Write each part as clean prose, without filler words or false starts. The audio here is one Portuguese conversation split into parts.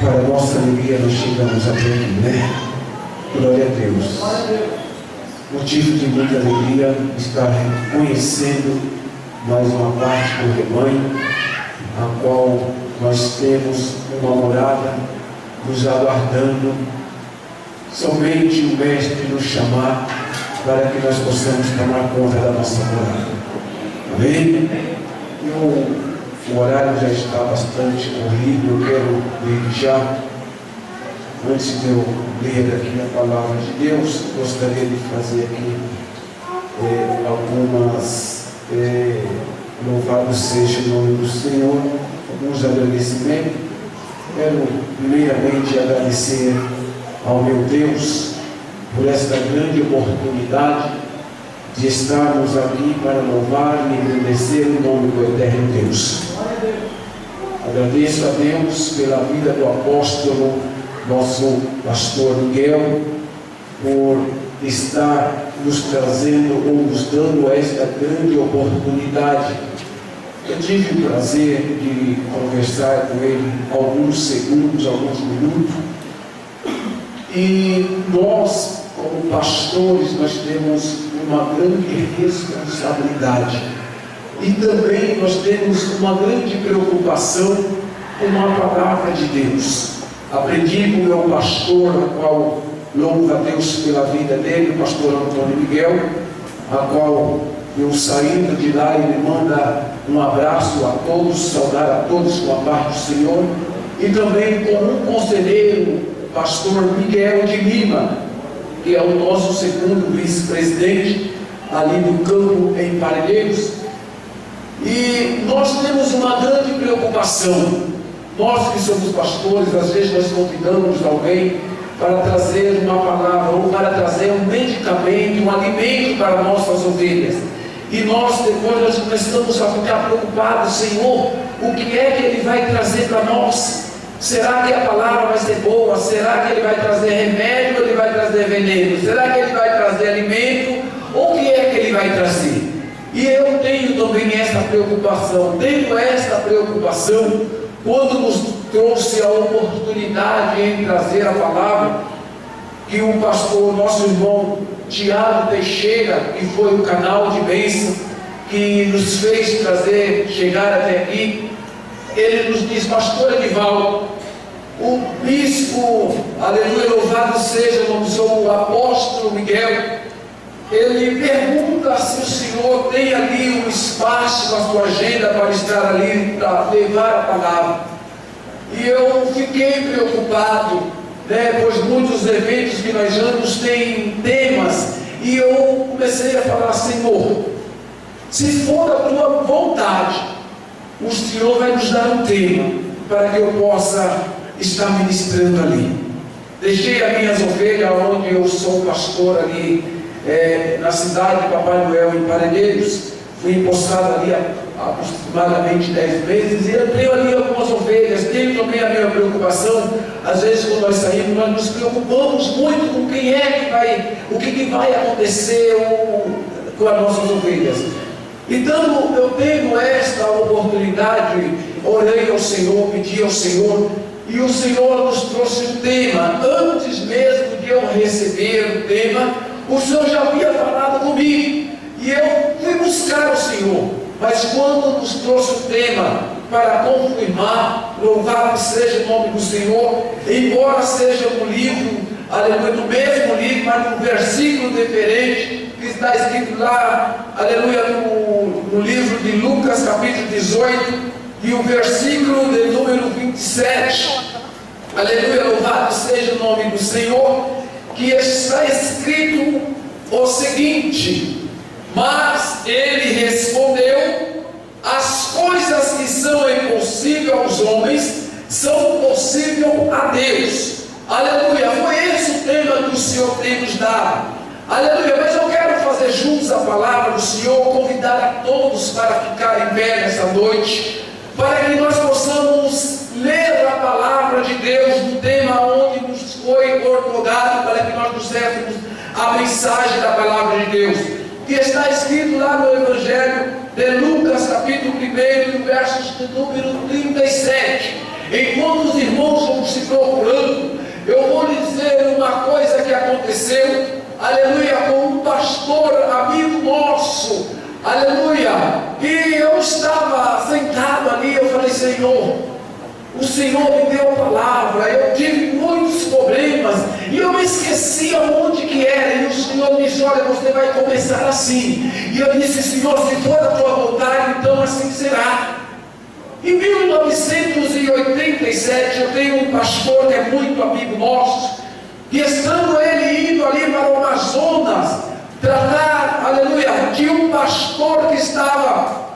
Para nossa alegria, nós chegamos até aqui, né? Glória a Deus. Motivo de muita alegria estar reconhecendo mais uma parte do rebanho, a qual nós temos uma morada nos aguardando. Somente o Mestre nos chamar para que nós possamos tomar conta da nossa morada. Amém? O horário já está bastante corrido. Eu quero ler já, antes de eu ler aqui a palavra de Deus, gostaria de fazer aqui algumas, louvado seja o nome do Senhor, alguns agradecimentos. Quero primeiramente agradecer ao meu Deus por esta grande oportunidade de estarmos aqui para louvar e engrandecer o nome do eterno Deus. Agradeço a Deus pela vida do apóstolo, nosso pastor Miguel, por estar nos trazendo ou nos dando esta grande oportunidade. Eu tive o prazer de conversar com ele alguns segundos, alguns minutos, e nós, como pastores, nós temos uma grande responsabilidade e também nós temos uma grande preocupação com a palavra de Deus. Aprendi com o meu pastor, a qual louvo a Deus pela vida dele, o pastor Antônio Miguel, a qual eu saindo de lá, ele manda um abraço a todos, saudar a todos com a paz do Senhor, e também com um conselheiro, o pastor Miguel de Lima, que é o nosso segundo vice-presidente ali do campo em Parelheiros. E nós temos uma grande preocupação. Nós que somos pastores, às vezes nós convidamos alguém para trazer uma palavra ou para trazer um medicamento, um alimento para nossas ovelhas. E nós depois nós começamos a ficar preocupados: Senhor, o que é que Ele vai trazer para nós? Será que a palavra vai ser boa? Será que Ele vai trazer remédio ou Ele vai trazer veneno? Será que Ele vai trazer alimento? Ou o que é que Ele vai trazer? E eu tenho também essa preocupação. Tenho essa preocupação quando nos trouxe a oportunidade em trazer a palavra, que o pastor, nosso irmão Tiago Teixeira, que foi o canal de bênção que nos fez chegar até aqui, ele nos diz: pastor Edivaldo, o bispo, aleluia, louvado seja o apóstolo Miguel, ele pergunta se o senhor tem ali um espaço na sua agenda para estar ali, para levar a palavra. E eu fiquei preocupado, né, pois muitos eventos que nós vamos têm temas, e eu comecei a falar: Senhor, se for a tua vontade, o Senhor vai nos dar um tema para que eu possa estar ministrando ali. Deixei as minhas ovelhas onde eu sou pastor ali, na cidade de Papai Noel, em Parelheiros. Fui empossado ali há aproximadamente 10 meses, e eu tenho ali algumas ovelhas. Tenho também a minha preocupação, às vezes quando nós saímos, nós nos preocupamos muito com quem é que vai, o que vai acontecer com as nossas ovelhas. Então eu tenho esta oportunidade, orei ao Senhor, pedi ao Senhor, e o Senhor nos trouxe um tema. Antes mesmo de eu receber o tema, o Senhor já havia falado comigo, e eu fui buscar o Senhor. Mas quando nos trouxe o tema para confirmar, louvado seja o nome do Senhor, embora seja um livro, aleluia, do mesmo livro, mas um versículo diferente, que está escrito lá, aleluia, no livro de Lucas, capítulo 18, e o versículo de número 27, aleluia, louvado seja o nome do Senhor, que está escrito o seguinte: mas ele respondeu: as coisas que são impossíveis aos homens são possíveis a Deus. Aleluia, foi esse o tema que o Senhor tem nos dado. Aleluia, mas eu quero fazer juntos a palavra do Senhor, convidar a todos para ficar em pé nessa noite, para que nós possamos ler a palavra de Deus no tema onde nos foi ordenado, para que nós nos dessemos a mensagem da palavra de Deus, que está escrito lá no Evangelho de Lucas, capítulo 1, versos de número 37. Enquanto os irmãos vão se procurando. Eu vou lhe dizer uma coisa que aconteceu, aleluia, com um pastor amigo nosso, aleluia, e eu estava sentado ali, eu falei: Senhor, o Senhor me deu a palavra, eu tive muitos problemas, e eu me esqueci aonde que era, e o Senhor me disse: olha, você vai começar assim. E eu disse: Senhor, se for a tua vontade, então assim será. Em 1987, eu tenho um pastor que é muito amigo nosso, e estando ele indo ali para o Amazonas, tratar, aleluia, de um pastor que estava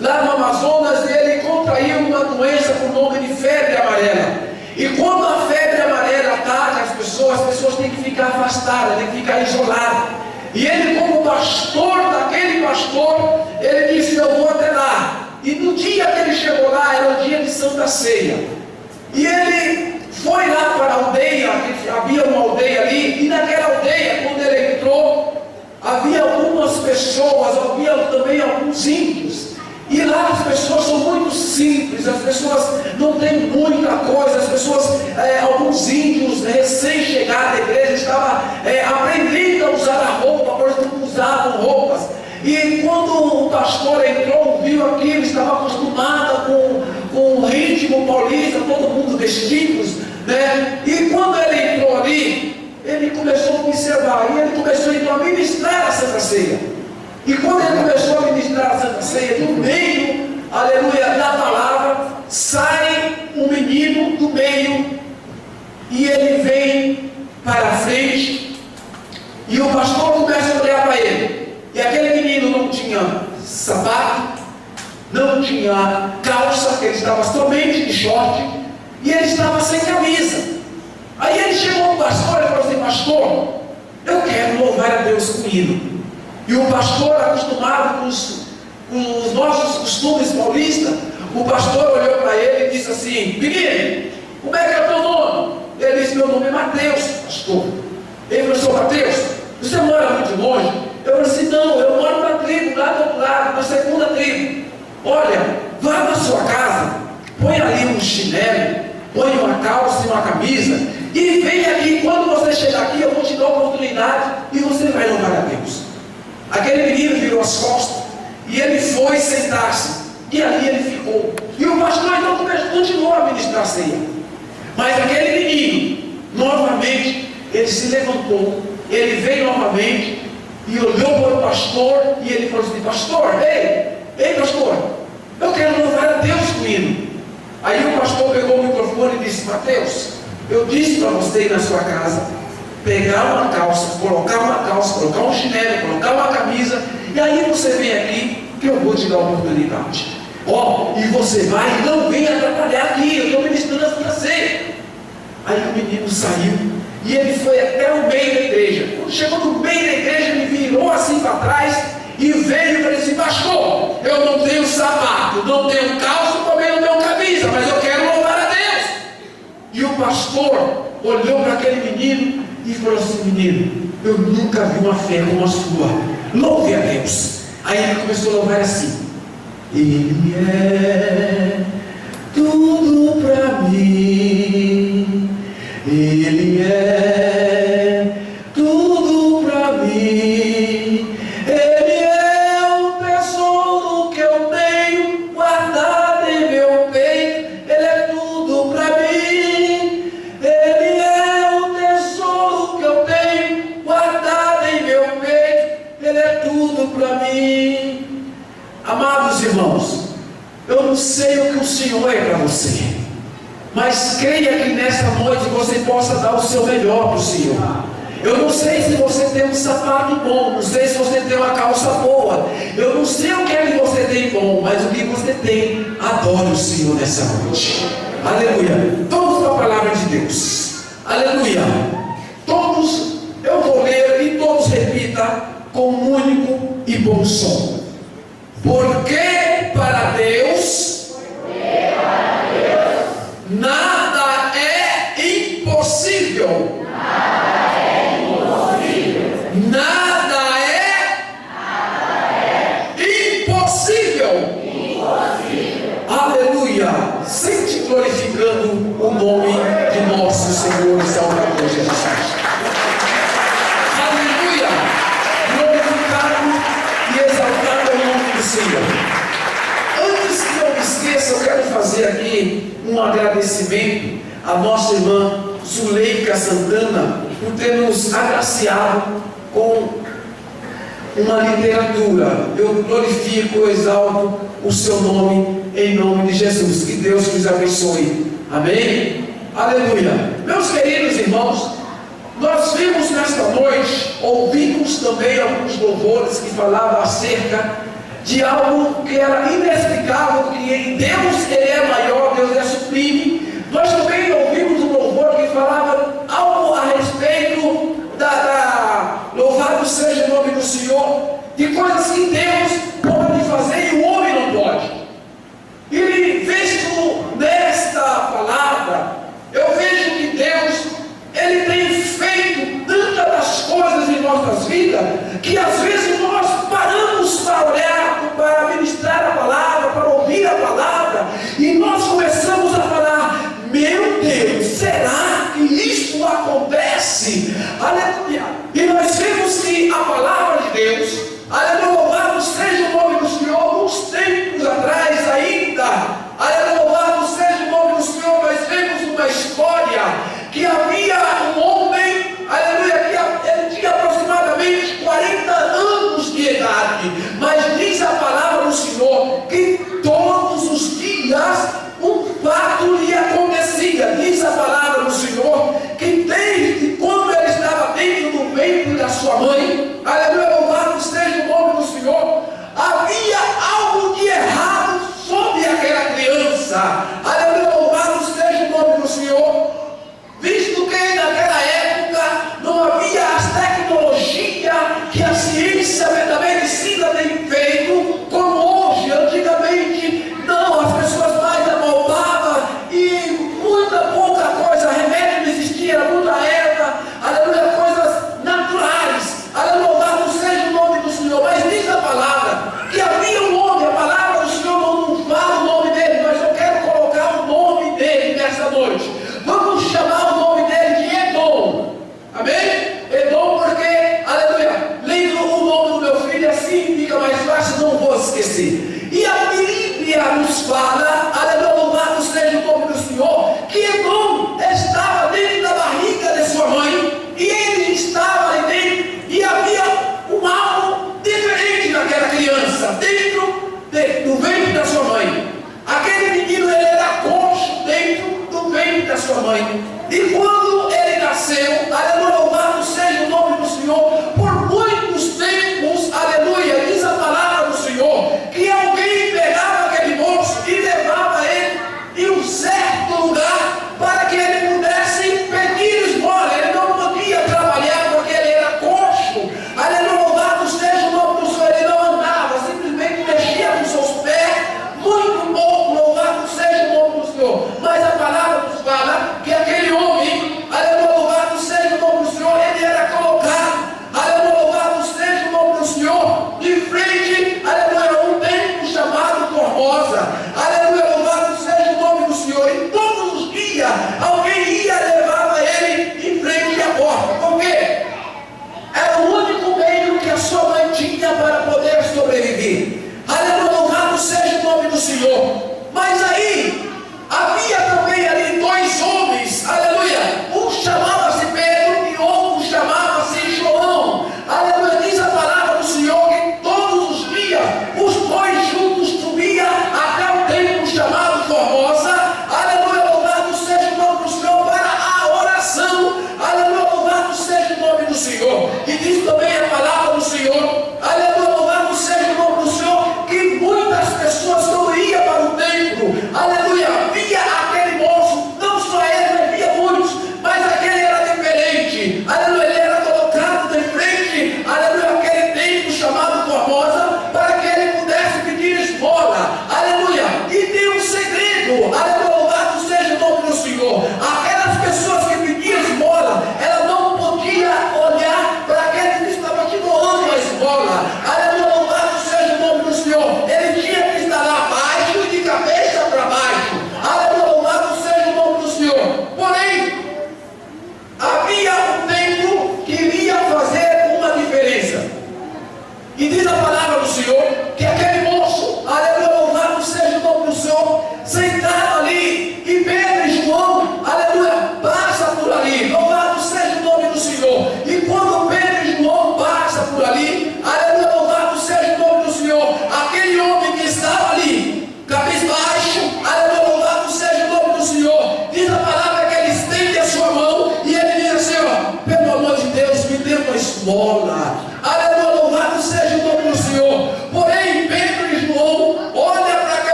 lá no Amazonas, ele contraiu uma doença com o nome de febre amarela. E quando a febre amarela ataca as pessoas têm que ficar afastadas, têm que ficar isoladas. E ele, como pastor daquele pastor, ele disse: eu vou até lá. E no dia que ele chegou lá, era o dia de Santa Ceia. E ele foi lá para a aldeia, havia uma aldeia ali, e naquela aldeia, quando ele entrou, havia algumas pessoas, havia também alguns índios. E lá as pessoas são muito simples, as pessoas não têm muita coisa, as pessoas, alguns índios recém-chegados à igreja estavam aprendendo a usar a roupa, pois não usavam roupas. E quando o pastor entrou, viu aquilo, estava acostumado com o ritmo paulista, todo mundo vestidos, né? E quando ele entrou ali, ele começou a observar, e ele começou então a ministrar a Santa Ceia. E quando ele começou a ministrar a Santa Ceia, no meio, aleluia, da palavra, sai um menino do meio, e ele vem para a frente, e o pastor começa a olhar para ele. E aquele menino não tinha sapato, não tinha calça, ele estava somente de short, e ele estava sem camisa. Aí ele chegou ao pastor e falou assim: pastor, eu quero louvar a Deus com hino. E o pastor, acostumado com os nossos costumes paulistas, o pastor olhou para ele e disse assim: menino, como é que é o teu nome? Ele disse: meu nome é Mateus, pastor. Ele falou: senhor Mateus, você mora muito longe? Eu falei assim: não, eu moro na tribo, lá do outro lado, na segunda tribo. Olha, vá na sua casa, põe ali um chinelo, põe uma calça e uma camisa, e vem aqui. Quando você chegar aqui, eu vou te dar a oportunidade e você vai louvar a Deus. Aquele menino virou as costas e ele foi sentar-se, e ali ele ficou. E o pastor então continuou a ministrar a ceia. Mas aquele menino, novamente, ele se levantou, ele veio novamente e olhou para o pastor, e ele falou assim: pastor, ei pastor, eu quero louvar a Deus com hino. Aí o pastor pegou o microfone e disse: Mateus, eu disse para você ir na sua casa, pegar uma calça, colocar um chinelo, colocar uma camisa, e aí você vem aqui, que eu vou te dar a oportunidade. E você vai e não vem atrapalhar aqui, eu estou ministrando a Santa Ceia. Aí o menino saiu, e ele foi até o meio da igreja. Quando chegou no meio da igreja, ele virou assim para trás, e veio e falou assim: pastor, eu não tenho sapato, não tenho calça, também não tenho camisa, mas eu quero louvar a Deus. E o pastor olhou para aquele menino e falou assim: menino, eu nunca vi uma fé como a sua, louve a Deus. Aí ele começou a louvar assim: Ele é tudo para mim, Ele é tudo para mim, Ele é o tesouro que eu tenho guardado em meu peito, Ele é tudo para mim, Ele é o tesouro que eu tenho guardado em meu peito, Ele é tudo para mim. Amados irmãos, eu não sei o que o Senhor é para você, mas creia que nessa noite você possa dar o seu melhor para o Senhor. Eu não sei se você tem um sapato bom, não sei se você tem uma calça boa, eu não sei o que é que você tem bom, mas o que você tem, adore o Senhor nessa noite. Aleluia. Vamos para a palavra de Deus. Aleluia. Todos, eu vou ler e todos repita com um único e bom som. Porque para Deus nada é impossível. Nada é impossível. Aleluia. Sempre glorificando o nome de Aleluia. Antes que eu me esqueça, eu quero fazer aqui um agradecimento à nossa irmã Zuleika Santana por ter nos agraciado com uma literatura. Eu glorifico, eu exalto o seu nome em nome de Jesus. Que Deus nos abençoe. Amém? Aleluia. Meus queridos irmãos, nós vimos nesta noite, ouvimos também alguns louvores que falavam acerca de algo que era inexplicável, que em Deus Ele é maior, Deus é sublime. Nós também ouvimos um louvor que falava algo a respeito louvado seja o nome do Senhor, de coisas que Deus pode fazer e o homem não pode. E visto nesta palavra, eu vejo que Deus, Ele tem feito tantas das coisas em nossas vidas, que às vezes nós paramos para olhar, para ministrar a palavra, para ouvir a palavra, e nós começamos a falar: meu Deus, será que isto acontece? Aleluia. E nós vemos que a palavra de Deus, aleluia, louvado seja o nome do Senhor, uns tempos atrás ainda, aleluia, louvado seja o nome do Senhor, nós vemos uma história que havia um homem, aleluia, que ele tinha aproximadamente 40 anos de idade, mas diz a palavra do Senhor que todos os dias um fato lhe acontecia. Diz a palavra do Senhor que desde quando ele estava dentro do ventre da sua mãe, aleluia, louvado seja o nome do Senhor, havia algo de errado sobre aquela criança. Aleluia, louvado seja o nome do Senhor, visto que naquela época não havia as tecnologias que a ciência da medicina tem feito como hoje. Antigamente não, as pessoas mais amoldavam e muita pouca coisa, remédio não existia, era muita erva, aleluia, coisas naturais. Aleluia, louvado seja o nome do Senhor. Mas diz a palavra que havia um nome, a palavra do Senhor não fala o nome dele, mas eu quero colocar o nome dele nessa noite. Vamos chamar o nome dele de Edom. Amém? Edom, porque, aleluia, lendo o nome do meu filho assim fica mais fácil, não vou esquecer. E a Bíblia nos fala, aleluia, louvado seja o nome do Senhor, que Edom estava dentro da barriga de sua mãe, e ele estava ali dentro, e havia algo diferente naquela criança, dentro do ventre da sua mãe. Aquele menino, ele era coxo dentro do ventre da sua mãe. E quando ele nasceu, aleluia, louvado seja o nome do Senhor, por muitos tempos, aleluia, diz a palavra do Senhor, que alguém pegava aquele moço e levava ele em um certo lugar para que ele pudesse pedir esmola. Ele não podia trabalhar porque ele era coxo. Aleluia, louvado seja o nome do Senhor. Ele não andava, simplesmente mexia com seus pés, muito pouco, louvado seja o nome do Senhor. Mas a palavra nos fala que aquele homem, aleluia, louvado seja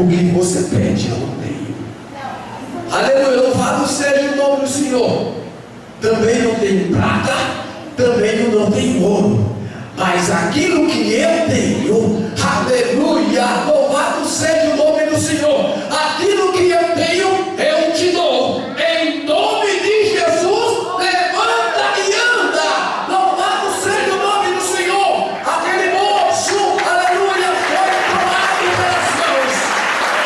O que você pede, eu não tenho. Aleluia, louvado seja o nome do Senhor. Também não tenho prata, também eu não tenho ouro, mas aquilo que eu tenho, aleluia, louvado seja o nome do Senhor. Aquilo que eu tenho, eu te dou. Em nome de Jesus, levanta e anda. Louvado seja o nome do Senhor. Aquele moço, aleluia, foi tomado pelas mãos.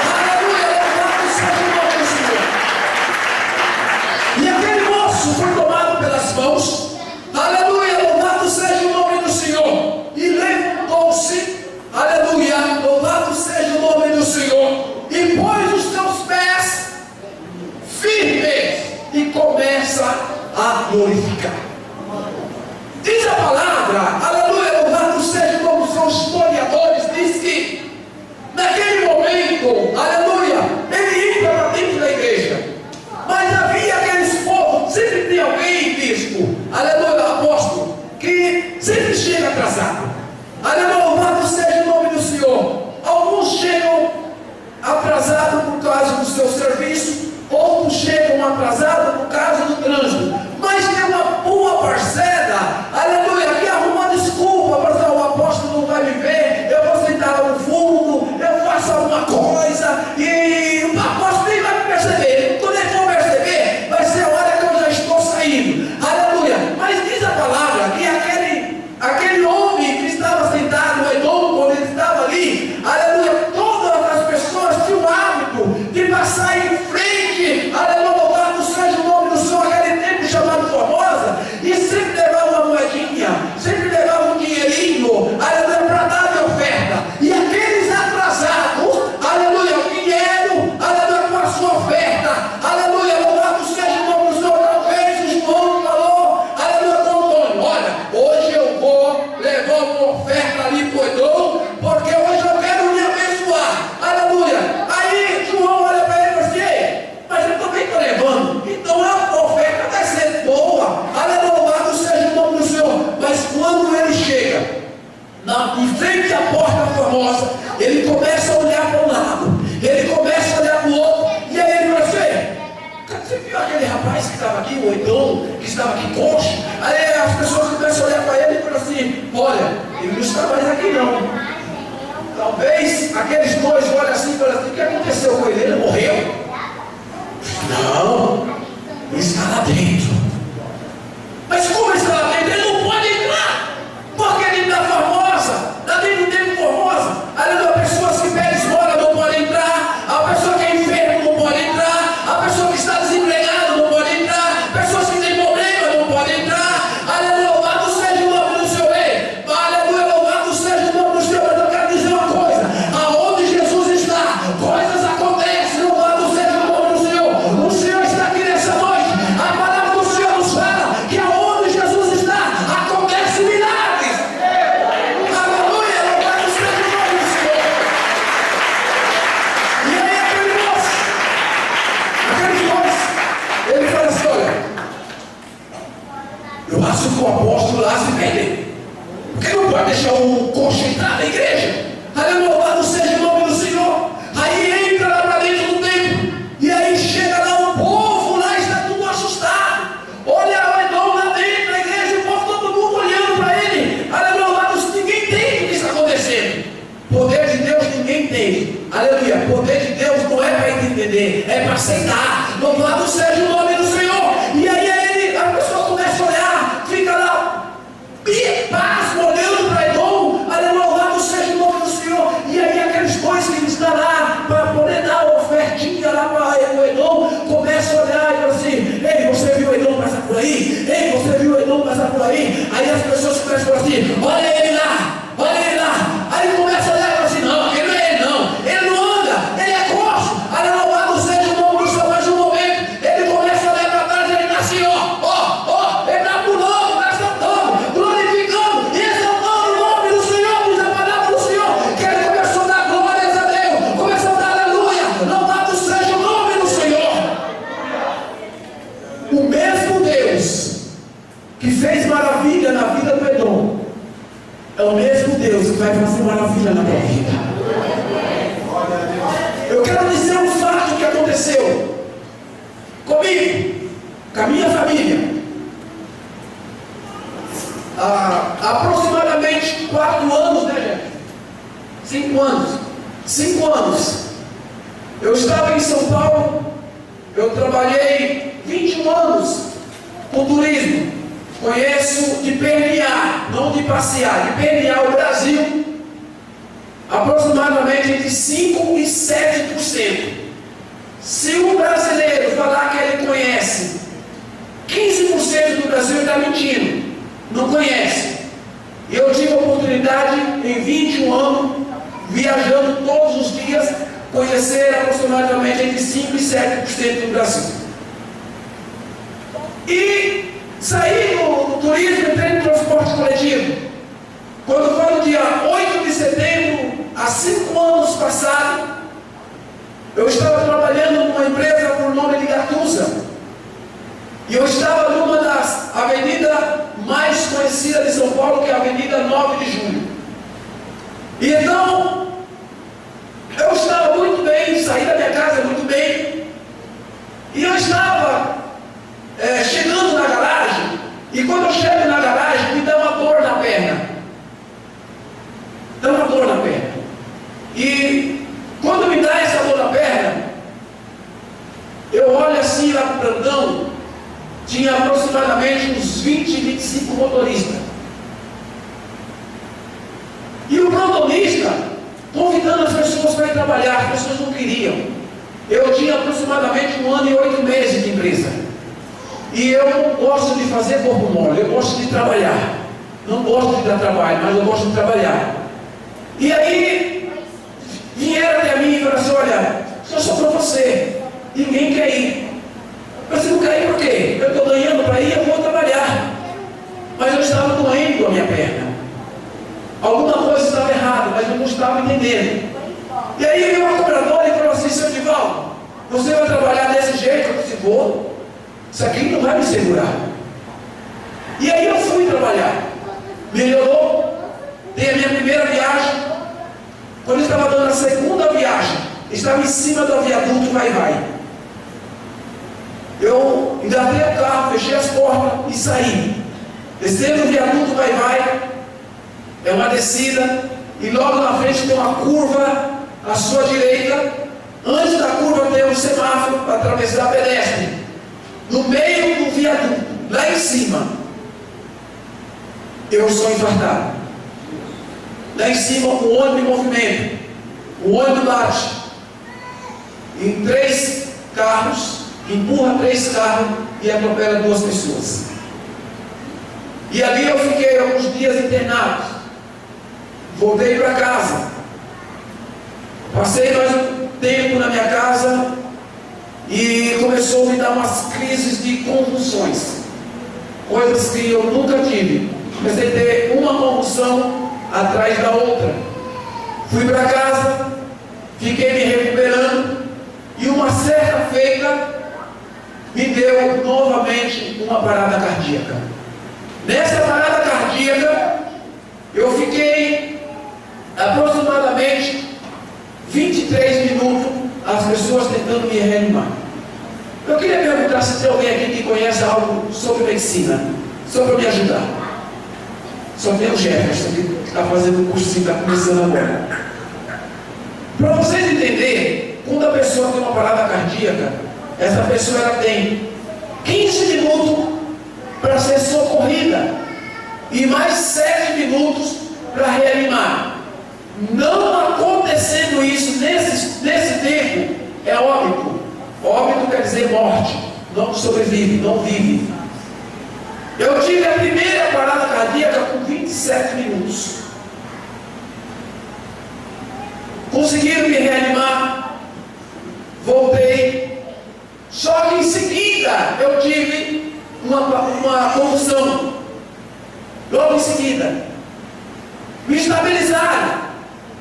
Aleluia, louvado seja o nome do Senhor. E aquele moço foi tomado pelas mãos. Aleluia, louvado seja o nome do Senhor. E levantou-se, aleluia, louvado seja o nome do Senhor. E pôs os seus pés firmes e começa a glorificar. Diz a palavra, aleluia, louvado seja o nome dos seus historiadores, diz que naquele momento, aleluia, ele entra para dentro da igreja. Mas havia aqueles povos, sempre tem alguém, bispo, aleluia, apóstolo, que sempre chega atrasado. Aleluia, louvado seja o nome do Senhor. Alguns chegam atrasados por causa do seu serviço, outros chegam atrasados por causa do trânsito. Mas tem uma boa parcela, aleluia, que arruma desculpa para dizer: o apóstolo não vai me ver, eu vou sentar lá no fundo, eu faço alguma coisa e o apóstolo nem vai me perceber. Quando ele for perceber, vai ser a hora que eu já estou saindo. Aleluia. Mas diz a palavra que aquele homem que estava sentado no Edom, quando ele estava ali, aleluia, todas as pessoas tinham o hábito de passar em frente, aleluia, louvado seja o nome do Senhor, aquele tempo chamado Formosa, e sempre levava uma moedinha, sempre levava um dinheirinho, aleluia, para dar de oferta. E aqueles atrasados, aleluia, vieram, aleluia, com a sua oferta, aleluia, louvado seja o nome do Senhor. Talvez o João falou, aleluia, com o Antônio: olha, hoje eu vou levar uma oferta ali para o Edom, porque hoje eu quero me abençoar, aleluia. Aí João olha para ele e fala assim: ei, mas eu também estou levando, então a oferta vai ser boa, aleluia, louvado seja o nome do Senhor. Mas quando ele chega em frente à porta famosa, ele começa a olhar para um lado, ele começa a olhar para o outro, e aí ele fala assim: você viu aquele rapaz que estava aqui, o Edom, que estava aqui coxo? Aí as pessoas começam a olhar para ele e falam assim: olha, ele não está mais aqui não. Talvez aqueles dois olham assim e falam assim: o que aconteceu com ele? Ele morreu? Não, ele está lá dentro. Mas como ele está lá dentro? Ele não pode entrar, porque ele está famosa, está dentro do tempo Formosa. Aleluia, pessoas que pedem esmola não podem entrar, a pessoa que é enfermo não pode entrar, a pessoa que está desempregada não pode entrar, pessoas que têm problema não podem entrar. Aleluia, louvado seja o nome do Senhor. Aleluia, louvado seja o nome do Senhor. Mas eu quero dizer uma coisa: aonde Jesus está, coisas acontecem. Louvado seja o nome do Senhor. O Senhor está aqui nessa noite. A palavra do Senhor nos fala que aonde Jesus está, acontece milagres. Aleluia, louvado seja o nome do Senhor. E aí aquele moço, ele fala assim: olha, eu acho que o apóstolo lá se perde, porque não pode deixar o coxo entrar na igreja. Aleluia, louvado seja o nome do Senhor. Aí entra lá para dentro do templo, e aí chega lá o povo, lá está tudo assustado. Olha o Edom lá dentro da igreja, o povo todo mundo olhando para ele. Aleluia, louvado, ninguém entende o que está acontecendo. Poder de Deus ninguém entende. Aleluia, poder de Deus não é para entender, é para aceitar. Louvado seja o nome do Senhor. E aí a pessoa começa a olhar, fica lá, pasmo, olhando para Edom. Aleluia, louvado seja o nome do Senhor. E aí aqueles dois que estão lá para poder dar a ofertinha lá para o Edom, começam a olhar e falam assim: ei, você viu o Edom passar por aí? Ei, você viu o Edom passar por aí? Aí as pessoas começam a falar assim: olha ele lá, olha ele lá. Aí começa a olhar e fala assim: não, aquele não é ele não, ele não anda, ele é coxo. Aleluia, louvado seja o nome do Senhor. Mas no momento ele começa a olhar para trás, ele está assim, ele está pulando, está saltando, glorificando e exaltando o nome do Senhor. Diz a palavra do Senhor que ele começou a dar glórias a Deus, começou a dar aleluia, louvado seja o nome do Senhor. O mesmo Deus que fez maravilha na vida do Edom é o mesmo Deus que vai fazer maravilha na tua vida. aconteceu comigo, com a minha família? Há aproximadamente 4 anos, né, gente? 5 anos. 5 anos. Eu estava em São Paulo, eu trabalhei 21 anos com turismo. Conheço de permear, não de passear, de permear o Brasil, aproximadamente entre 5% e 7%. Se um brasileiro falar que ele conhece 15% do Brasil, ele está mentindo, não conhece. Eu tive a oportunidade, em 21 anos, viajando todos os dias, conhecer aproximadamente entre 5% e 7% do Brasil. E saí do turismo, entrei no transporte coletivo. Quando foi no dia 8 de setembro, há 5 anos passados, eu estava trabalhando numa empresa por nome de Gatusa. E eu estava numa das avenidas mais conhecidas de São Paulo, que é a Avenida 9 de Julho. E então, eu estava muito bem, saí da minha casa muito bem. E eu estava chegando na garagem. E quando eu chego na garagem, me dá uma dor na perna. Dá uma dor na perna. E quando me dá essa dor na perna, eu olho assim lá para o plantão, tinha aproximadamente uns 20, 25 motoristas. E o plantonista convidando as pessoas para ir trabalhar, as pessoas não queriam. Eu tinha aproximadamente 1 ano e 8 meses de empresa. E eu não gosto de fazer corpo mole, eu gosto de trabalhar. Não gosto de dar trabalho, mas eu gosto de trabalhar. E aí, vieram até mim e falaram assim: olha, só para você, ninguém quer ir. Você não quer ir por quê? Eu estou ganhando para ir, eu vou trabalhar. Mas eu estava doendo a minha perna. Alguma coisa estava errada, mas eu não estava entendendo. E aí veio uma cobradora e falou assim: seu Divaldo, você vai trabalhar desse jeito? Eu disse: vou. Isso aqui não vai me segurar. E aí eu fui trabalhar. Melhorou. Dei a minha primeira viagem. Quando eu estava dando a segunda viagem, estava em cima do viaduto vai. Eu engatei o carro, fechei as portas e saí. Descendo o viaduto vai. É uma descida. E logo na frente tem uma curva à sua direita. Antes da curva tem um semáforo para atravessar pedestre. No meio do viaduto, lá em cima, eu sou infartado. Lá em cima, o ônibus em movimento. O ônibus bate em 3 carros, empurra 3 carros e atropela 2 pessoas. E ali eu fiquei alguns dias internado. Voltei para casa. Passei mais um tempo na minha casa e começou a me dar umas crises de convulsões. Coisas que eu nunca tive. Comecei a ter uma convulsão atrás da outra. Fui para casa, fiquei me recuperando e uma certa feita me deu novamente uma parada cardíaca. Nessa parada cardíaca eu fiquei aproximadamente 23 minutos as pessoas tentando me reanimar. Eu queria perguntar se tem alguém aqui que conhece algo sobre medicina, só para me ajudar. Só tem o Jefferson que está fazendo o curso, está começando agora. Para vocês entenderem, quando a pessoa tem uma parada cardíaca, essa pessoa ela tem 15 minutos para ser socorrida e mais 7 minutos para reanimar. Não acontecendo isso nesse tempo, é óbito. Óbito quer dizer morte. Não sobrevive, não vive. Eu tive a primeira parada cardíaca com 27 minutos. Conseguiram me reanimar. Voltei. Só que em seguida eu tive uma convulsão. Logo em seguida. Me estabilizaram.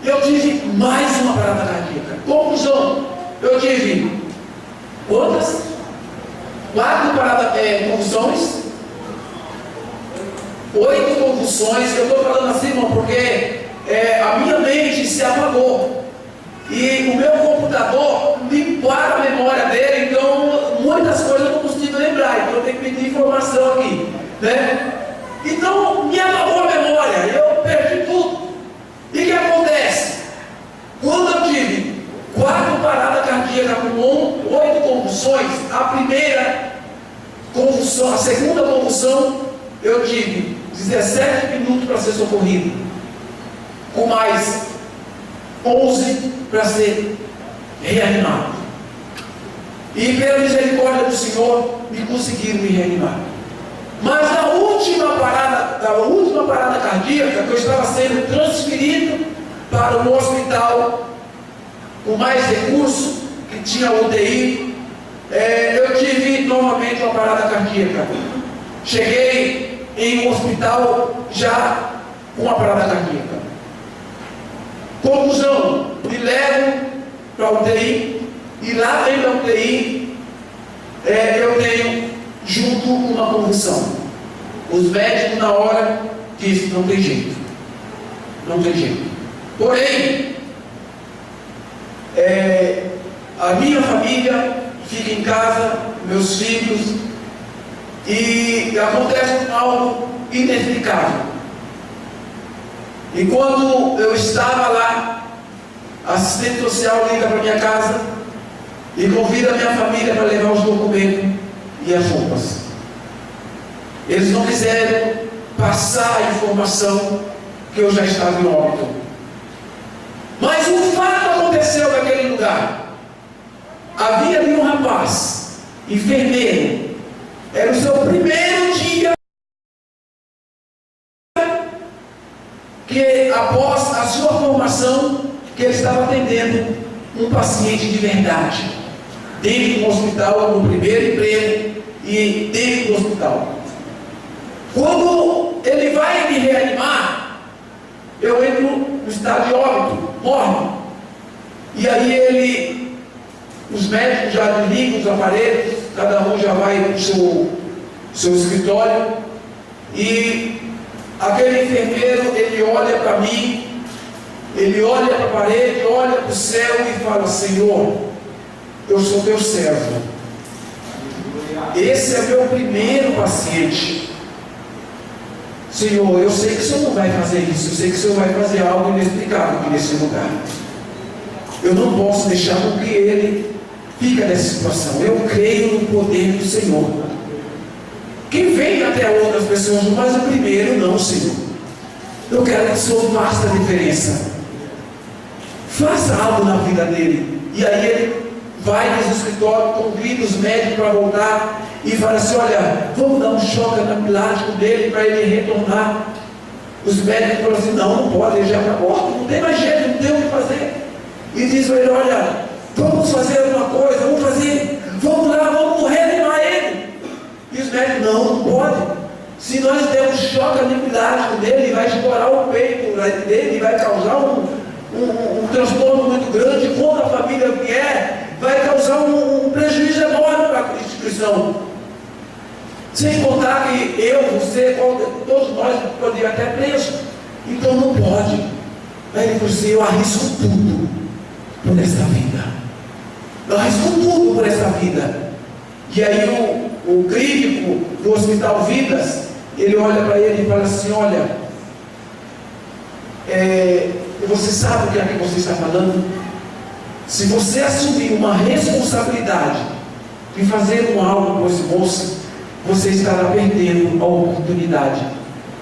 Eu tive mais uma parada cardíaca. Conclusão, eu tive quantas? 4 convulsões, 8 convulsões. Eu estou falando assim, irmão, porque a minha mente se apagou. E o meu computador limpar a memória dele, então muitas coisas eu não consigo lembrar, então eu tenho que pedir informação aqui, né? Então me apagou a memória, eu perdi tudo. E o que acontece? Quando eu tive 4 paradas cardíacas com 8 convulsões, a primeira convulsão, a segunda convulsão, eu tive 17 minutos para ser socorrido, com mais 11 para ser reanimado. E pela misericórdia do Senhor, me conseguiram me reanimar. Mas na última parada cardíaca, que eu estava sendo transferido para um hospital com mais recursos, que tinha UTI, eu tive novamente uma parada cardíaca. Cheguei em um hospital já com uma parada cardíaca. Conclusão, me levam para a UTI, e lá dentro da UTI, eu tenho junto uma convulsão. Os médicos na hora disseram, não tem jeito. Não tem jeito. Porém, a minha família fica em casa, meus filhos, e acontece algo inexplicável. E quando eu estava lá, a assistente social liga para minha casa e convida a minha família para levar os documentos e as roupas. Eles não quiseram passar a informação que eu já estava em óbito. Mas um fato aconteceu naquele lugar. Havia ali um rapaz, enfermeiro, era o seu primeiro dia que, após a sua formação, que ele estava atendendo um paciente de verdade, dentro do hospital, no primeiro emprego e dentro do hospital. Quando ele vai me reanimar, eu entro no estado de óbito, morre. E aí os médicos já desligam os aparelhos, cada um já vai para o seu escritório, e aquele enfermeiro, ele olha para mim, ele olha para a parede, olha para o céu e fala: Senhor, eu sou teu servo. Esse é meu primeiro paciente. Senhor, eu sei que o Senhor não vai fazer isso, eu sei que o Senhor vai fazer algo inexplicável aqui nesse lugar. Eu não posso deixar com que ele fique nessa situação. Eu creio no poder do Senhor. Quem vem até outras pessoas, mas o primeiro não, Senhor. Eu quero que o Senhor faça a diferença. Faça algo na vida dele. E aí ele vai no escritório, convida os médicos para voltar e fala assim: olha, vamos dar um choque anafilático dele para ele retornar. Os médicos falam assim: não pode, ele já está morto, não tem mais jeito, não tem o que fazer. E diz para ele: olha, vamos fazer alguma coisa, vamos lá, vamos reanimar ele. E os médicos: não pode. Se nós dermos choque anafilático dele, vai estourar o peito dele, vai causar um transtorno muito grande. Quando a família vier, vai causar um prejuízo enorme para a instituição. Sem contar que eu, você, todos nós podíamos até preso. Então não pode. Aí ele falou assim: eu arrisco tudo por esta vida. Eu arrisco tudo por esta vida. E aí o clínico do Hospital Vidas, ele olha para ele e fala assim: olha, você sabe o que é que você está falando? Se você assumir uma responsabilidade de fazer algo com esse moço, você estará perdendo a oportunidade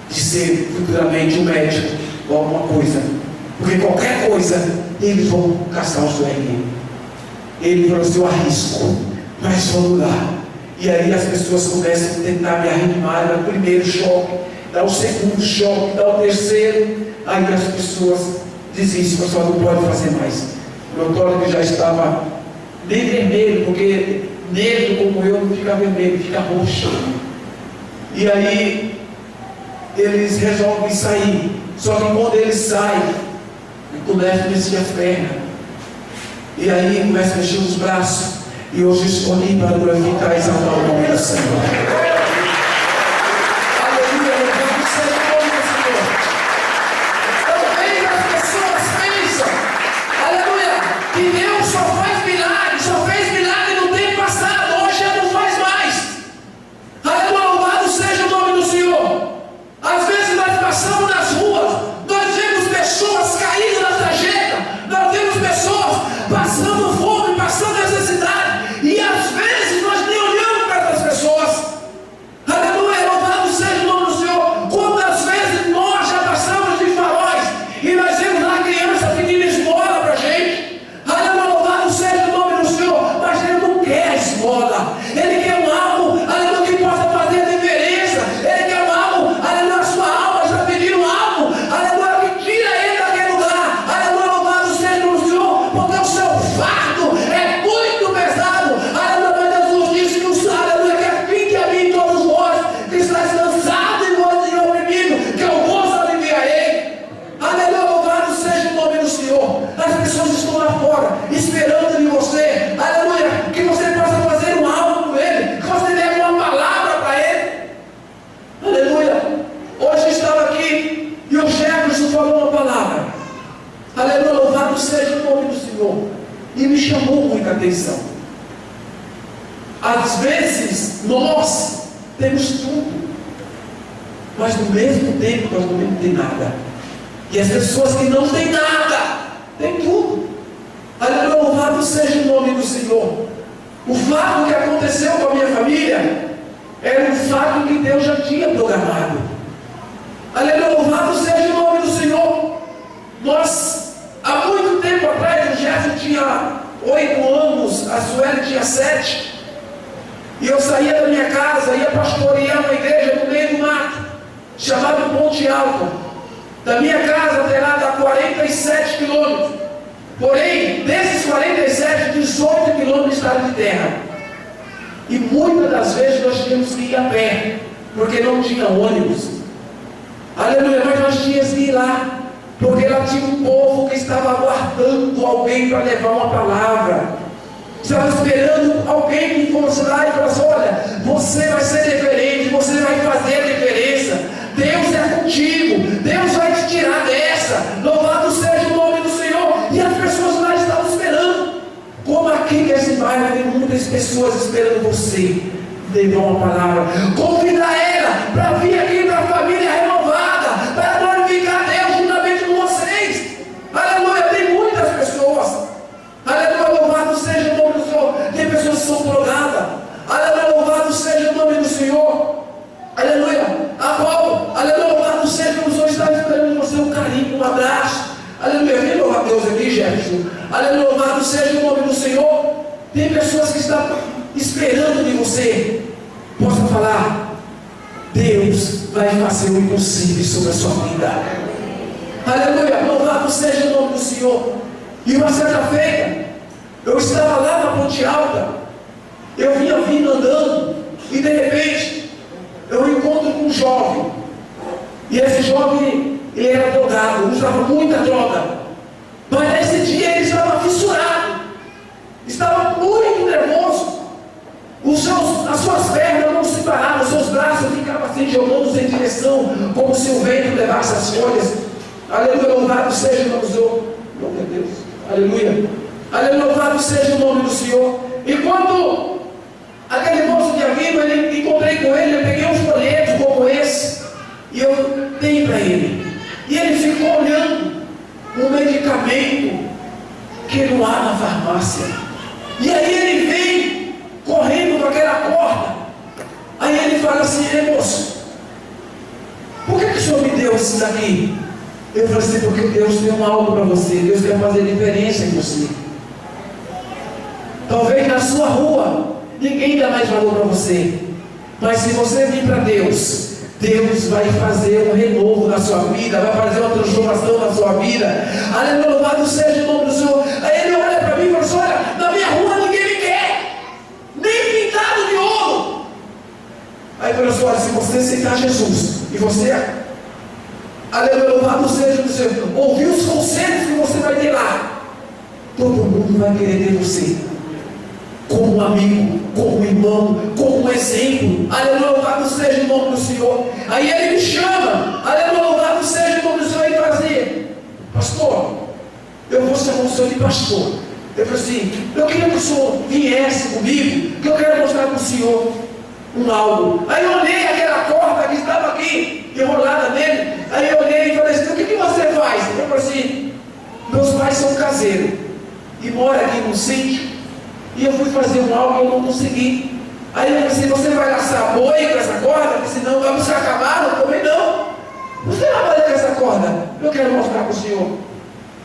de ser futuramente um médico ou alguma coisa. Porque qualquer coisa, eles vão caçar o seu RN. Ele falou assim: eu arrisco, mas vamos lá. E aí as pessoas começam a tentar me reanimar, dá o primeiro choque, dá o segundo choque, dá o terceiro. Aí as pessoas desistem, o pessoal não pode fazer mais. O meu tórax já estava bem vermelho, porque negro como eu não fica vermelho, fica roxo. E aí eles resolvem sair. Só que quando eles saem, começam a mexer as pernas. E aí começam a mexer os braços. E hoje escolhi para glorificar e exaltar o nome do Senhor. Aleluia, louvado seja o nome do Senhor. Também as pessoas pensam, aleluia, Ele quer um algo, aleluia, que possa fazer a diferença. Ele quer um algo, aleluia, a sua alma está pedindo algo, aleluia, que tira ele daquele lugar. Aleluia, louvado seja o Senhor, porque o seu fardo é muito pesado. Aleluia, mas Jesus disse que o aleluia, que fique a mim todos vós, que estáis cansados e oprimidos, que eu vos aliviarei. Aleluia, louvado seja o nome do Senhor. As pessoas estão lá fora, esperando de você, aleluia, que você possa fazer um algo com ele, que você dê uma palavra para ele. Aleluia. Hoje eu estava aqui e o Jefferson falou uma palavra. Aleluia, louvado seja o nome do Senhor. E me chamou muita atenção. Às vezes nós temos tudo, mas no mesmo tempo nós não temos nada. E as pessoas que não têm nada, têm tudo. Aleluia, louvado seja o nome do Senhor. O fato que aconteceu com a minha família era um fato que Deus já tinha programado. Aleluia, louvado seja o nome do Senhor. Nós, há muito tempo atrás, o Jefferson tinha 8 anos, a Sueli tinha 7. E eu saía da minha casa, ia pastorear uma igreja no meio do mato, chamada Ponte Alta. Da minha casa até lá dá 47 quilômetros. Porém, desses 47, 18 quilômetros estavam de terra. E muitas das vezes nós tínhamos que ir a pé, porque não tinha ônibus. Aleluia, mas nós tínhamos que ir lá, porque lá tinha um povo que estava aguardando alguém para levar uma palavra. Estava esperando alguém que fosse lá e falasse: olha, você vai ser diferente, você vai fazer a diferença. Deus é contigo, Deus vai te tirar dessa. Louvado seja o nome do Senhor. E as pessoas lá estavam esperando. Como aqui nesse bairro tem muitas pessoas esperando você levar uma palavra. Convida ela para vir aqui para a família renovada, para glorificar Deus juntamente com vocês. Aleluia, tem muitas pessoas. Aleluia, louvado seja o nome do Senhor. Tem pessoas que são drogadas. Aleluia, louvado seja o nome do Senhor. Aleluia, a qual, aleluia, louvado seja o Senhor, está esperando você um carinho, um abraço. Aleluia, vem louvar Deus aqui, Jefferson. Aleluia, louvado seja o nome do Senhor. Tem pessoas que estão esperando de você possa falar: Deus vai fazer o impossível sobre a sua vida. Aleluia, louvado seja o nome do Senhor. E uma certa feita, eu estava lá na Ponte Alta, eu vinha vindo andando, e de repente, eu encontro com um jovem. E esse jovem, ele era drogado, usava muita droga. Mas nesse dia ele estava fissurado, estava muito nervoso. As suas pernas não se paravam, os seus braços ficavam assim, jogando sem direção, como se o vento levasse as folhas. Aleluia, louvado seja o nome do Senhor. Glória a Deus. Aleluia. Aleluia, louvado seja o nome do Senhor. E quando aquele moço tinha vindo, eu encontrei com ele, eu peguei uns folhetos como esse, e eu dei para ele. E ele ficou olhando um medicamento que não há na farmácia. E aí ele vem correndo com aquela corda. Aí ele fala assim: moço, por que o senhor me deu isso daqui? Eu falei assim: porque Deus tem um algo para você, Deus quer fazer diferença em você. Talvez na sua rua ninguém dá mais valor para você, mas se você vir para Deus, Deus vai fazer um renovo na sua vida, vai fazer uma transformação na sua vida. Aleluia, louvado seja o nome do Senhor. Aí ele olha para mim e fala assim: olha, na minha rua ninguém me quer, nem pintado de ouro. Aí ele falou assim: olha, se você aceitar Jesus, e você, aleluia, louvado seja o Senhor, ouvir os conselhos que você vai ter lá, todo mundo vai querer ter você como um amigo, como um irmão, como um exemplo. Aleluia, louvado seja o nome do Senhor. Aí ele me chama, aleluia, louvado seja o nome do Senhor, e fazia: pastor, eu vou chamar o senhor de pastor. Eu falei assim: eu queria que o senhor viesse comigo, que eu quero mostrar para o senhor algo. Aí eu olhei aquela corda que estava aqui, enrolada nele. Aí eu olhei e falei assim: o que você faz? Eu falei assim: meus pais são caseiros e moram aqui no sítio, e eu fui fazer algo e eu não consegui. Aí ele disse: você vai laçar boi com essa corda? Eu disse: não. Vai buscar cavalo? Eu também não. Você trabalha com essa corda? Eu quero mostrar para o senhor.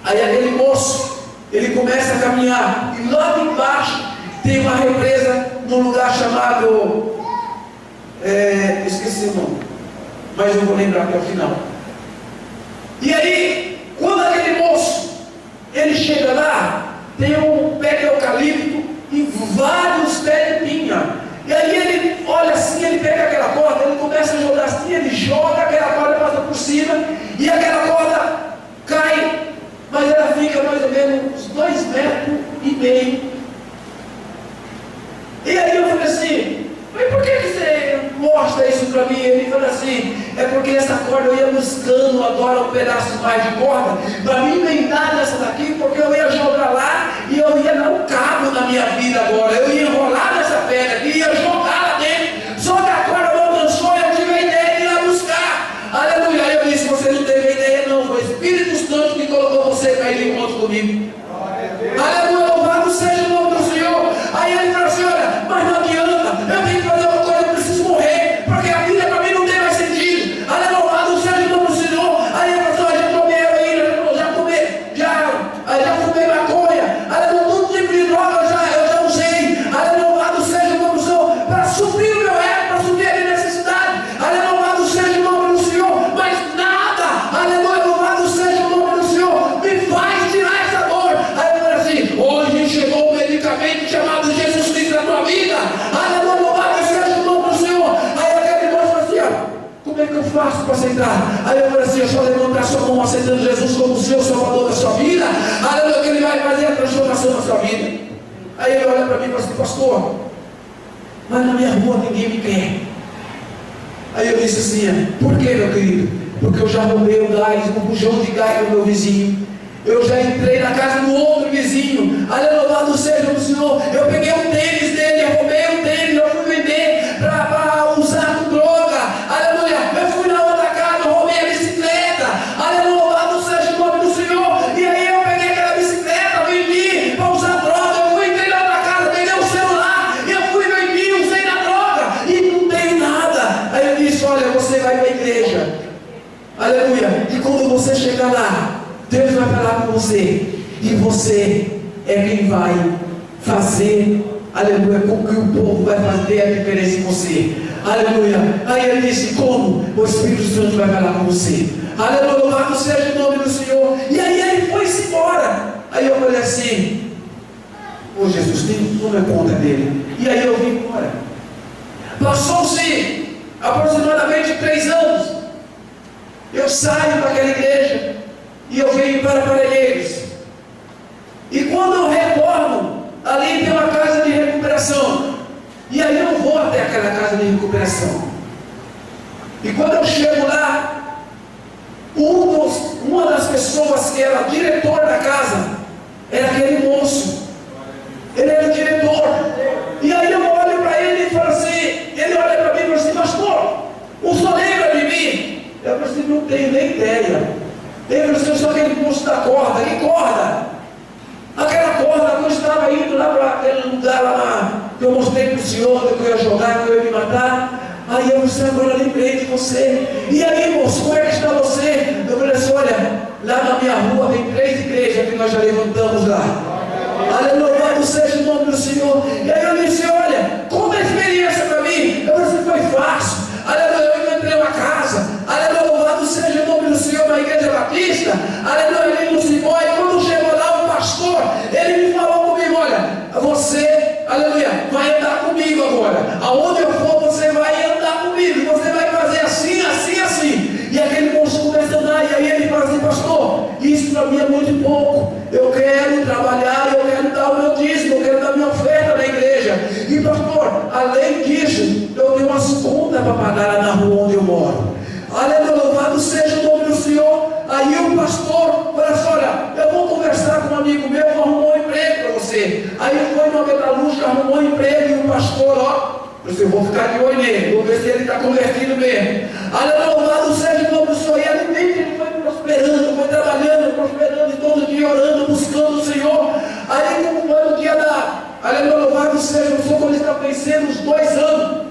Aí aquele moço, ele começa a caminhar, e lá embaixo tem uma represa num lugar chamado, esqueci o nome, mas eu vou lembrar até o final. E aí, quando aquele moço, ele chega lá, tem um pé de eucalipto e vários pés de pinha. E aí ele olha assim, ele pega aquela corda, ele começa a jogar assim, ele joga aquela corda, passa por cima, e aquela corda cai, mas ela fica mais ou menos uns 2,5 metros. E aí eu falei assim, mas por que você mostra isso para mim? Ele falou assim, é porque essa corda eu ia buscando agora um pedaço mais de corda, para me emendar nessa daqui, porque eu ia jogar lá, e eu ia dar um cabo na minha vida agora, eu ia enrolar nessa pedra aqui, ia jogar lá dentro, só que a corda não alcançou, eu tive a ideia de ir lá buscar. Aleluia. Aí eu disse, você não teve ideia não, foi o Espírito Santo que colocou você para ir de encontro comigo. Aleluia, louvado seja o nome do Senhor. Aí ele falou assim, olha, mas não adianta, eu tenho que fazer uma coisa, eu preciso morrer, porque a vida para mim não tem mais sentido. Aleluia, louvado seja o nome do Senhor. Aí ele falou assim, já tomei heroína, já fumei maconha, aleluia, todo tipo de droga eu já usei. Aleluia, louvado seja o nome do Senhor, para suprir o meu ego, para suprir a minha necessidade. Aleluia, louvado seja o nome do Senhor, mas nada, aleluia, louvado seja o nome do Senhor, me faz tirar essa dor. Aí ele falou assim, hoje chegou um medicamento chamado Jesus Cristo na tua vida. Aleluia, louvado seja o nome do Senhor. Aí aquele moço falou assim, como é que eu faço para aceitar? Aí eu falei assim, é só levantar sua mão aceitando Jesus como o seu Salvador da sua vida. Aleluia, que Ele vai fazer a transformação da sua vida. Aí ele olha para mim e fala assim, pastor, mas na minha rua ninguém me quer. Aí eu disse assim, por que, meu querido? Porque eu já roubei o gás, um bujão de gás do meu vizinho. Eu já entrei na casa do outro vizinho. Aleluia, louvado seja o Senhor. Eu peguei o tênis dele, eu roubei o tênis, eu fui vender para usar com droga. Aleluia, eu fui na outra casa, eu roubei a bicicleta. Aleluia, louvado seja o nome do Senhor. E aí eu peguei aquela bicicleta, vendi para usar droga. Eu fui, entrei na outra casa, peguei o celular, eu fui, vendi, usei na droga e não tenho nada. Aí eu disse, olha, você vai para a igreja. Aleluia, e quando você chegar lá, Deus vai falar com você, e você é quem vai fazer, aleluia, com que o povo vai fazer a diferença em você. Aleluia. Aí ele disse, como? O Espírito Santo vai falar com você. Aleluia, louvado seja o nome do Senhor. E aí ele foi-se embora. Aí eu falei assim, ô Jesus, toma conta dele. E aí eu vim embora. Passou-se aproximadamente 3 anos. Eu saio daquela igreja e eu venho para Parelheiros. E quando eu retorno, ali tem uma casa de recuperação. E aí eu vou até aquela casa de recuperação. E quando eu chego lá, uma das pessoas que era diretor da casa era aquele moço. Ele era o diretor. E aí eu olho para ele e falo assim, ele olha para mim e fala assim, pastor, o senhor lembra de mim? Eu falei assim, não tenho nem ideia. Ele falou assim, eu sou aquele moço da corda. Que corda? Aquela corda, quando eu estava indo lá para aquele lugar lá, que eu mostrei para o senhor, que eu ia jogar, que eu ia me matar. Aí eu disse, agora eu lembrei de você. E aí, moço, como é que está você? Eu falei assim, olha, lá na minha rua tem 3 igrejas que nós já levantamos lá. Aleluia, louvado seja o nome do Senhor. E aí eu disse, olha, conta a experiência para mim. Eu falei assim, foi fácil. Aleluia, eu encontrei uma casa. Aleluia, louvado seja o nome do Senhor na igreja batista. Aleluia, ali no Cibó. E quando chegou lá o pastor, ele me falou comigo, olha, você, aleluia, vai andar comigo agora. Aonde eu for, você vai andar comigo. Você vai fazer assim, assim, assim. E aquele moço começa a andar. E aí ele fala assim, pastor, isso para mim é muito pouco. Eu quero trabalhar, eu quero dar o meu dízimo, eu quero dar minha oferta na igreja. E pastor, além disso, eu tenho umas contas para pagar lá na rua onde eu moro. Aleluia, louvado seja o nome do Senhor. Aí o pastor falou assim, olha, eu vou conversar com um amigo meu, que arrumou um emprego para você. Aí foi numa metalúrgica, arrumou um emprego, e o pastor, ó, eu vou ficar de olho nele, vou ver se ele está convertido mesmo. Aleluia, louvado seja o nome do Senhor. E ele foi prosperando, foi trabalhando, prosperando, e todo dia orando, buscando o Senhor. Aí como foi no dia da, aleluia, louvado seja o Senhor, quando ele está vencendo os 2 anos,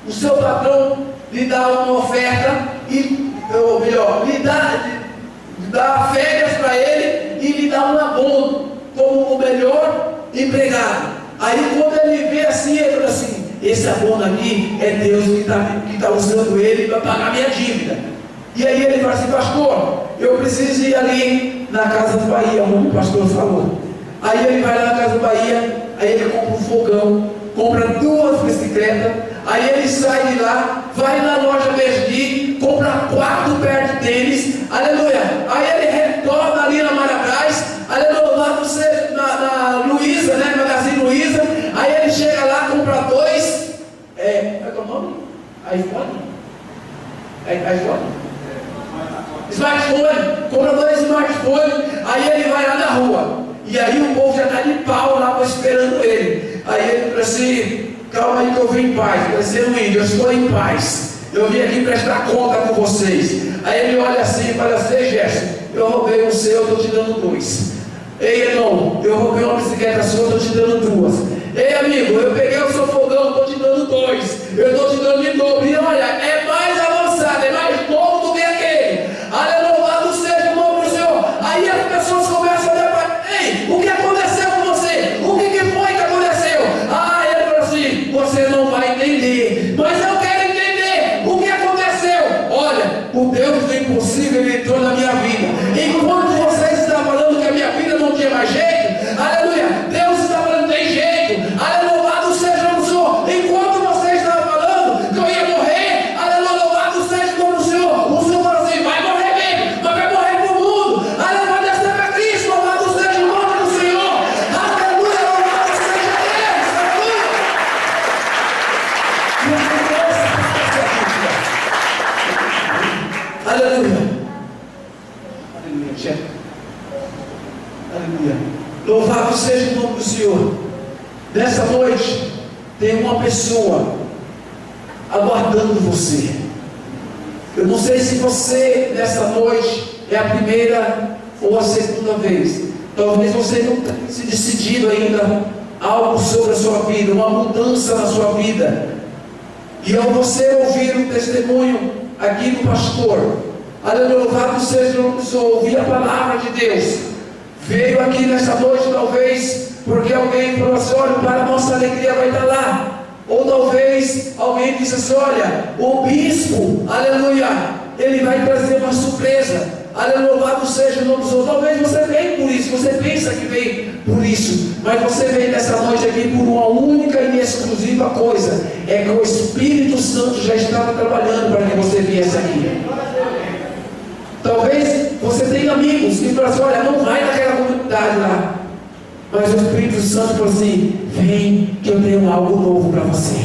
o seu patrão lhe dá uma oferta, ou melhor, lhe dá férias para ele e lhe dá um abono como o melhor empregado. Aí quando ele vê assim, ele fala assim: esse abono aqui é Deus que está usando ele para pagar minha dívida. E aí ele fala assim: pastor, eu preciso ir ali na Casa do Bahia, como o pastor falou. Aí ele vai lá na Casa do Bahia, aí ele compra um fogão, compra 2 bicicletas, aí ele sai de lá, vai na loja Verdi, compra 4 pés de tênis, aleluia. Aí ele retorna ali na Marabras, aleluia, lá na Luiza, né, Magazine Luiza. Aí ele chega lá, compra 2, como é que é o nome? iPhone? Smartphone, compra 2 smartphones, aí ele vai lá na rua, e aí o povo já está de pau lá esperando ele. Aí ele fala assim: calma aí que eu vim em paz, parecendo um índio, eu estou em paz, eu vim aqui prestar conta com vocês. Aí ele olha assim e fala assim: Gerson, eu roubei um seu, eu estou te dando 2. Ei, irmão, eu roubei uma bicicleta sua, eu estou te dando 2. Ei, amigo, eu peguei o seu fogão, estou te dando 2. Eu estou te dando de dobro. E olha, é mais avançado, é mais novo do que aquele. Aleluia, louvado seja o nome do Senhor. Aí as pessoas começam a olhar para: ei, o que aconteceu com você? O que foi que aconteceu? Ah, ele falou assim: você não vai entender, mas eu quero entender o que aconteceu. Olha, o Deus do impossível, ele entrou na minha vida. Enquanto você está falando que a minha vida não tinha mais jeito, aleluia, Deus está falando: tem jeito. Aleluia, louvado seja o Senhor. Enquanto você estava falando que eu ia morrer, aleluia, louvado seja o Senhor. O Senhor falou assim: vai morrer mesmo, mas vai morrer para o mundo. Aleluia, vai descer para Cristo, louvado seja o nome do Senhor. Aleluia, louvado seja Deus. Aleluia. Aleluia, chefe. Aleluia. Louvado seja o nome do Senhor. Nessa noite tem uma pessoa aguardando você. Eu não sei se você nessa noite é a primeira ou a segunda vez. Talvez você não tenha se decidido ainda algo sobre a sua vida, uma mudança na sua vida. E ao você ouvir o testemunho aqui do pastor, aleluia, louvado seja o nome do Senhor, ouvir a palavra de Deus, veio aqui nessa noite talvez porque alguém falou assim: olha, para a nossa alegria vai estar lá. Ou talvez alguém disse assim: olha, o bispo, aleluia, ele vai trazer uma surpresa. Aleluia, louvado seja o nome do Senhor. Talvez você venha por isso, você pensa que vem por isso, mas você vem nessa noite aqui por uma única e exclusiva coisa: é que o Espírito Santo já estava trabalhando para que você viesse aqui. Talvez você tenha amigos que falam assim: olha, não vai naquela comunidade lá. Mas o Espírito Santo falou assim: vem que eu tenho algo novo para você.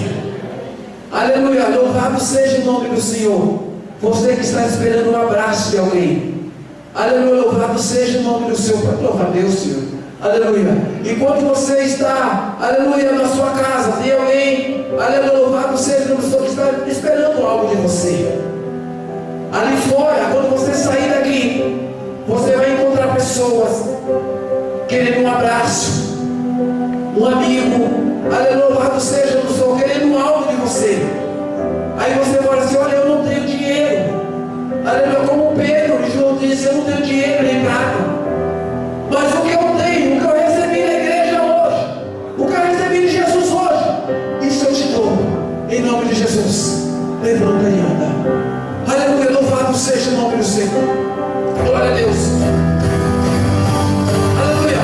Aleluia, louvado seja o nome do Senhor. Você que está esperando um abraço de alguém, aleluia, louvado seja o nome do Senhor. Pode louvar a Deus, Senhor. Aleluia. Enquanto você está, aleluia, na sua casa, tem alguém, aleluia, louvado seja o nome do Senhor, que está esperando algo de você. Ali fora, quando você sair daqui, você vai encontrar pessoas querendo um abraço, um amigo, aleluia, louvado seja o Senhor, querendo algo de você. Aí você fala assim: olha, eu não tenho dinheiro, aleluia, como Pedro e João disse: eu não tenho dinheiro nem prata, mas o que eu tenho, o que eu recebi na igreja hoje, o que eu recebi de Jesus hoje, isso eu te dou, em nome de Jesus. Levanta e anda. Aleluia, louvado seja o nome do Senhor. Glória a Deus. Aleluia.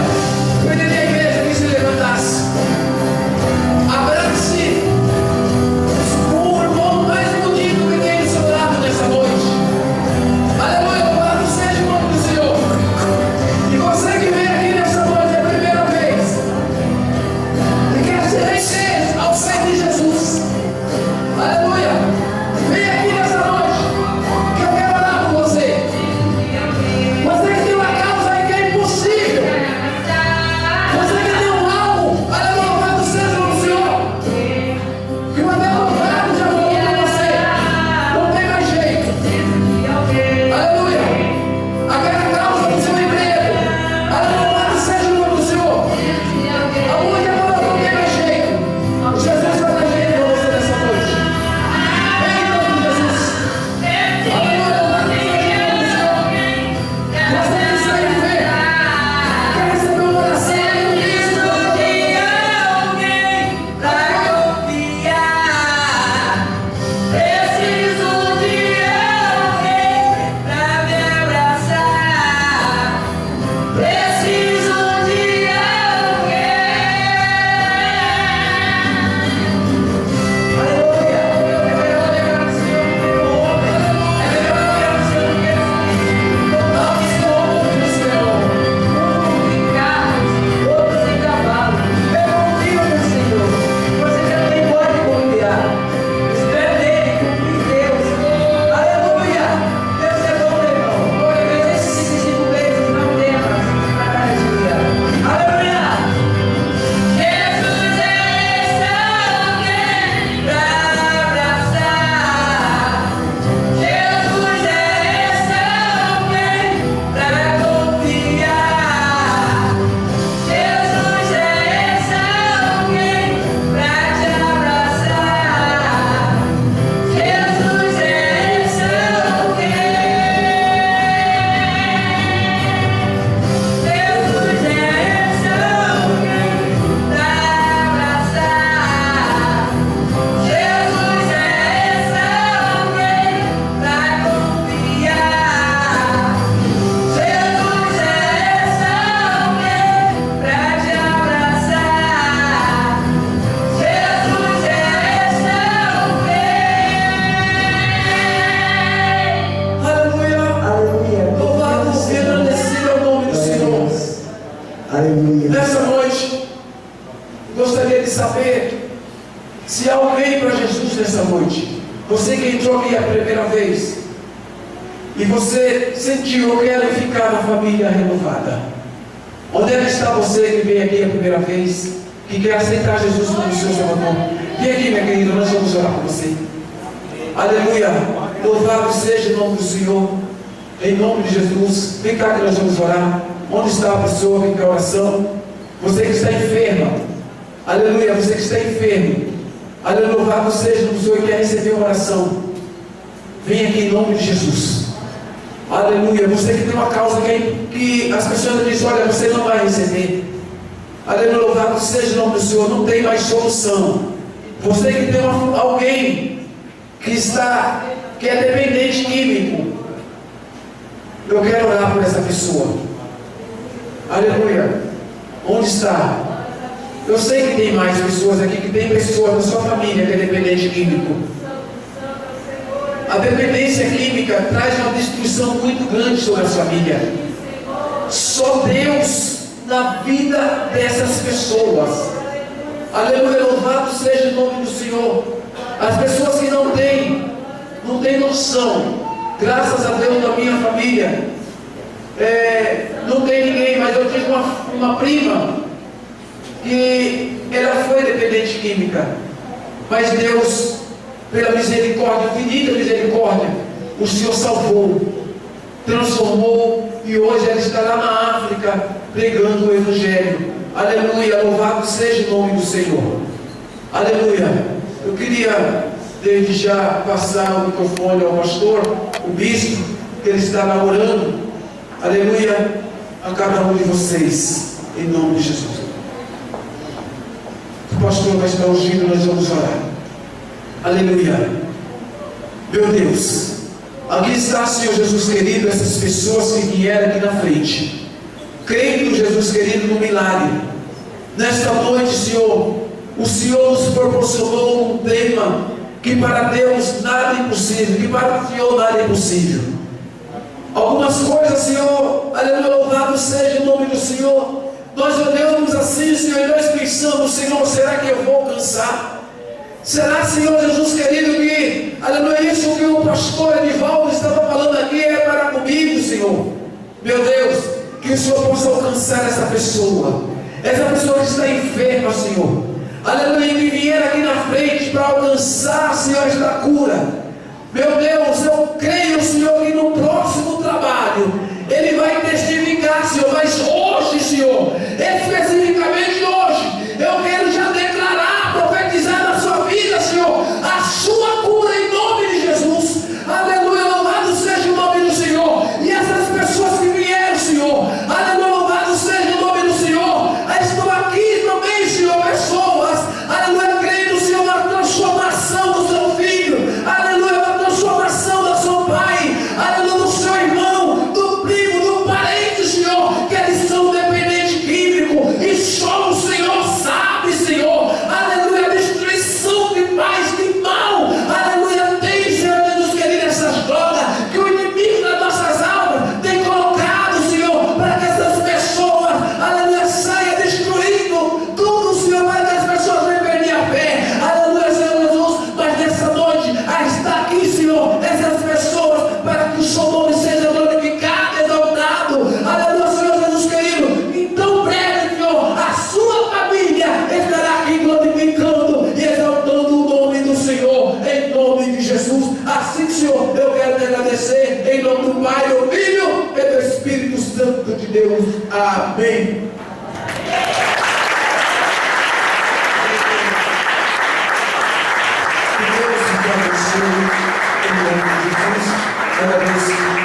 Pediria a igreja que se levantasse. Abrace o irmão mais bonito que tem do seu lado nessa noite. Aleluia, louvado seja o nome do Senhor. E você que vem aqui nessa noite a primeira vez e quer se render ao sangue de Jesus, aleluia, vem aqui nessa noite que eu quero orar por você. Você que tem uma noite, você que entrou aqui a primeira vez, e você sentiu, eu quero ficar na família renovada. Onde é que está você que veio aqui a primeira vez, que quer aceitar Jesus como seu Salvador? Vem aqui, minha querida, nós vamos orar por você. Aleluia, louvado seja o nome do Senhor, em nome de Jesus. Vem cá que nós vamos orar. Onde está a pessoa que quer oração? Você que está enferma, aleluia, você que está enfermo, aleluia, louvado seja o nome do Senhor e quer receber uma oração. Vem aqui em nome de Jesus. Aleluia, você que tem uma causa que as pessoas dizem, olha, você não vai receber. Aleluia, louvado seja o nome do Senhor, não tem mais solução. Você que tem alguém que é dependente químico, eu quero orar por essa pessoa. Aleluia, onde está? Eu sei que tem mais pessoas aqui, que tem pessoas na sua família que é dependente químico. A dependência química traz uma destruição muito grande sobre a família. Só Deus na vida dessas pessoas. Aleluia, louvado seja o nome do Senhor. As pessoas que não têm noção, graças a Deus na minha família, não tem ninguém, mas eu tive uma prima que ela foi dependente química, mas Deus, pela misericórdia, infinita misericórdia, o Senhor salvou, transformou, e hoje ela está lá na África pregando o Evangelho. Aleluia, louvado seja o nome do Senhor. Aleluia. Eu queria desde já passar o microfone ao pastor, o bispo, que ele está lá orando. Aleluia, a cada um de vocês, em nome de Jesus. O pastor vai estar ungindo, nós vamos orar. Aleluia. Meu Deus, aqui está, Senhor Jesus querido, essas pessoas que vieram aqui na frente, crendo, Jesus querido, no milagre. Nesta noite, Senhor, o Senhor nos proporcionou um tema que para Deus nada é impossível, que para o Senhor nada é impossível. Algumas coisas, Senhor, aleluia, louvado seja o nome do Senhor. Nós olhamos assim, Senhor, e nós pensamos, Senhor, será que eu vou alcançar? Será, Senhor Jesus querido, que, aleluia, isso que o pastor Edivaldo estava falando aqui é para comigo, Senhor? Meu Deus, que o Senhor possa alcançar essa pessoa que está enferma, Senhor. Aleluia, que vier aqui na frente para alcançar, Senhor, esta cura. Meu Deus, eu creio, Senhor, que no próximo trabalho ele vai testificar, Senhor, mas hoje, Senhor, especificamente hoje, eu quero já declarar, profetizar na sua vida, Senhor, a sua cura em nome de Jesus. Aleluia, louvado seja o nome do Senhor. E essas pessoas que vieram, Senhor, aleluia, louvado seja o nome do Senhor. Estou aqui também, Senhor, pessoas, aleluia, crendo, Senhor, na transformação do seu filho, aleluia, na transformação do seu pai, aleluia, do seu irmão, do primo, do parente, Senhor, que eles são dependentes químicos, e só o Senhor sabe, Senhor, aleluia, a destruição que faz, que mal, aleluia, tem, Senhor Jesus querido, essas drogas, que o inimigo das nossas almas tem colocado, Senhor, para que essas pessoas, aleluia, saiam destruindo tudo, Senhor, para que as pessoas venham perder a fé, aleluia, Senhor Jesus. Mas nessa noite, está aqui, Senhor, essas pessoas, para que o seu nome seja glorificado, exaltado, aleluia, Senhor Jesus querido. Então breve, Senhor, a sua família estará aqui glorificando e exaltando o nome do Senhor, em nome de Jesus. Assim, Senhor, eu quero te agradecer, em nome do Pai, do Filho e do Espírito Santo de Deus. Amém. Que Deus te abençoe, em nome de Jesus. Agradeço.